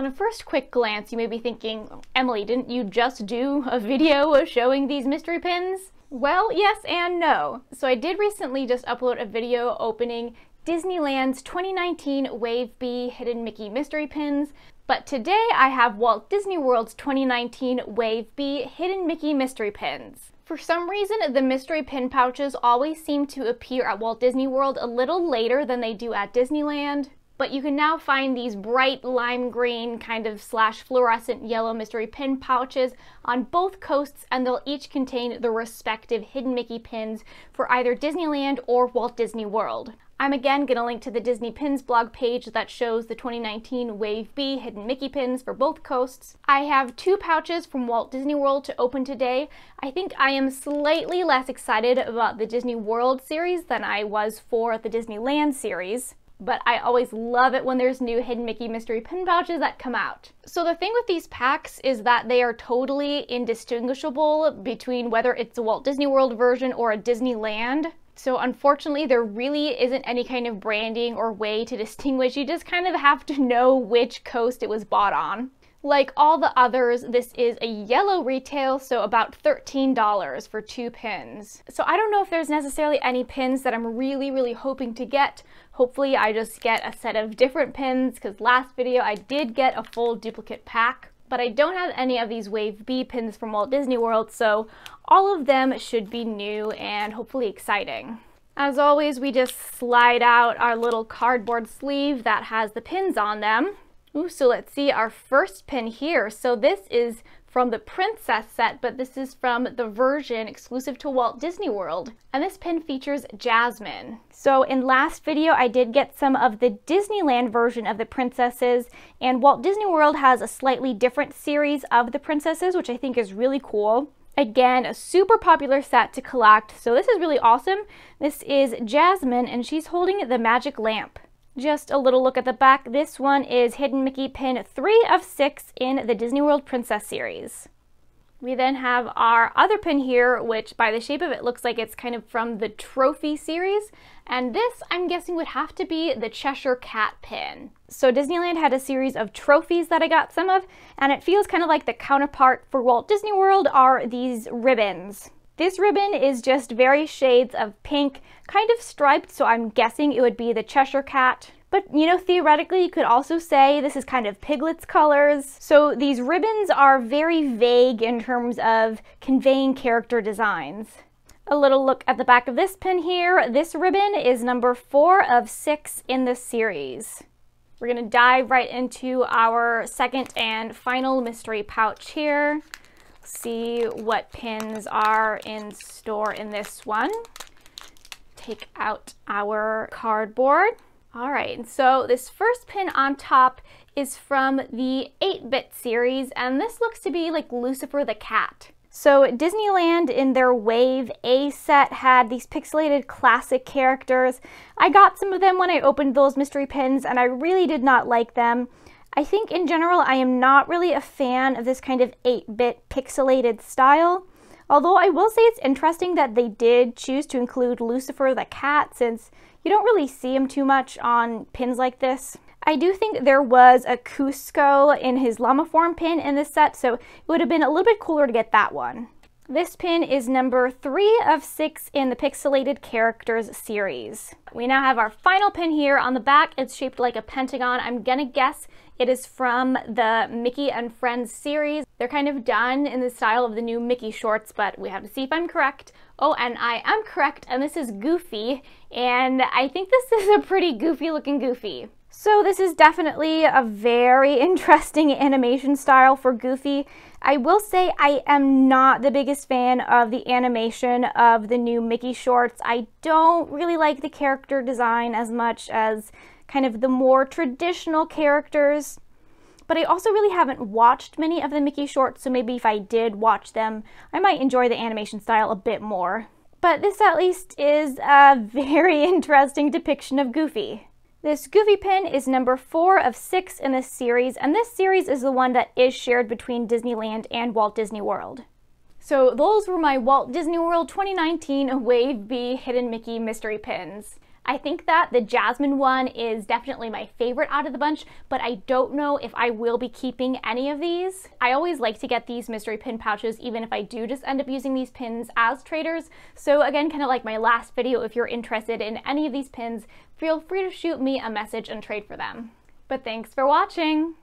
On a first quick glance, you may be thinking, Emily, didn't you just do a video showing these mystery pins? Well, yes and no. So I did recently just upload a video opening Disneyland's 2019 Wave B Hidden Mickey Mystery Pins, but today I have Walt Disney World's 2019 Wave B Hidden Mickey Mystery Pins. For some reason, the mystery pin pouches always seem to appear at Walt Disney World a little later than they do at Disneyland, but you can now find these bright lime green kind of slash fluorescent yellow mystery pin pouches on both coasts, and they'll each contain the respective hidden Mickey pins for either Disneyland or Walt Disney World. I'm again going to link to the Disney Pins blog page that shows the 2019 Wave B hidden Mickey pins for both coasts. I have two pouches from Walt Disney World to open today. I think I am slightly less excited about the Disney World series than I was for the Disneyland series, but I always love it when there's new hidden Mickey mystery pin pouches that come out. So the thing with these packs is that they are totally indistinguishable between whether it's a Walt Disney World version or a Disneyland. So unfortunately, there really isn't any kind of branding or way to distinguish. You just kind of have to know which coast it was bought on. Like all the others, this is a yellow retail, so about $13 for two pins. So I don't know if there's necessarily any pins that I'm really hoping to get. Hopefully I just get a set of different pins, because last video I did get a full duplicate pack. But I don't have any of these Wave B pins from Walt Disney World, so all of them should be new and hopefully exciting. As always, we just slide out our little cardboard sleeve that has the pins on them. Ooh, so let's see our first pin here. So this is from the Princess set, but this is from the version exclusive to Walt Disney World. And this pin features Jasmine. So in last video, I did get some of the Disneyland version of the princesses, and Walt Disney World has a slightly different series of the princesses, which I think is really cool. Again, a super popular set to collect, so this is really awesome. This is Jasmine, and she's holding the magic lamp. Just a little look at the back. This one is Hidden Mickey pin 3 of 6 in the Disney World Princess series. We then have our other pin here, which by the shape of it looks like it's kind of from the Trophy series. And this, I'm guessing, would have to be the Cheshire Cat Pin. So Disneyland had a series of trophies that I got some of, and it feels kind of like the counterpart for Walt Disney World are these ribbons. This ribbon is just various shades of pink, kind of striped, so I'm guessing it would be the Cheshire Cat. But, you know, theoretically, you could also say this is kind of Piglet's colors. So these ribbons are very vague in terms of conveying character designs. A little look at the back of this pin here. This ribbon is number 4 of 6 in this series. We're gonna dive right into our second and final mystery pouch here. See what pins are in store in this one. Take out our cardboard. All right, so this first pin on top is from the 8-bit series, and this looks to be like Lucifer the Cat. So Disneyland in their Wave A set had these pixelated classic characters. I got some of them when I opened those mystery pins, and I really did not like them. I think in general I am not really a fan of this kind of 8-bit pixelated style. Although I will say it's interesting that they did choose to include Lucifer the Cat, since you don't really see him too much on pins like this. I do think there was a Cusco in his llama form pin in this set, so it would have been a little bit cooler to get that one. This pin is number 3 of 6 in the Pixelated Characters series. We now have our final pin here. On the back, it's shaped like a pentagon. I'm gonna guess it is from the Mickey and Friends series. They're kind of done in the style of the new Mickey shorts, but we have to see if I'm correct. Oh, and I am correct, and this is Goofy, and I think this is a pretty goofy looking Goofy. So this is definitely a very interesting animation style for Goofy. I will say I am not the biggest fan of the animation of the new Mickey shorts. I don't really like the character design as much as kind of the more traditional characters. But I also really haven't watched many of the Mickey shorts, so maybe if I did watch them, I might enjoy the animation style a bit more. But this at least is a very interesting depiction of Goofy. This Goofy pin is number 4 of 6 in this series, and this series is the one that is shared between Disneyland and Walt Disney World. So those were my Walt Disney World 2019 Wave B Hidden Mickey mystery pins. I think that the jasmine one is definitely my favorite out of the bunch, but I don't know if I will be keeping any of these. I always like to get these mystery pin pouches even if I do just end up using these pins as traders. So again, kind of like my last video, if you're interested in any of these pins, feel free to shoot me a message and trade for them. But thanks for watching!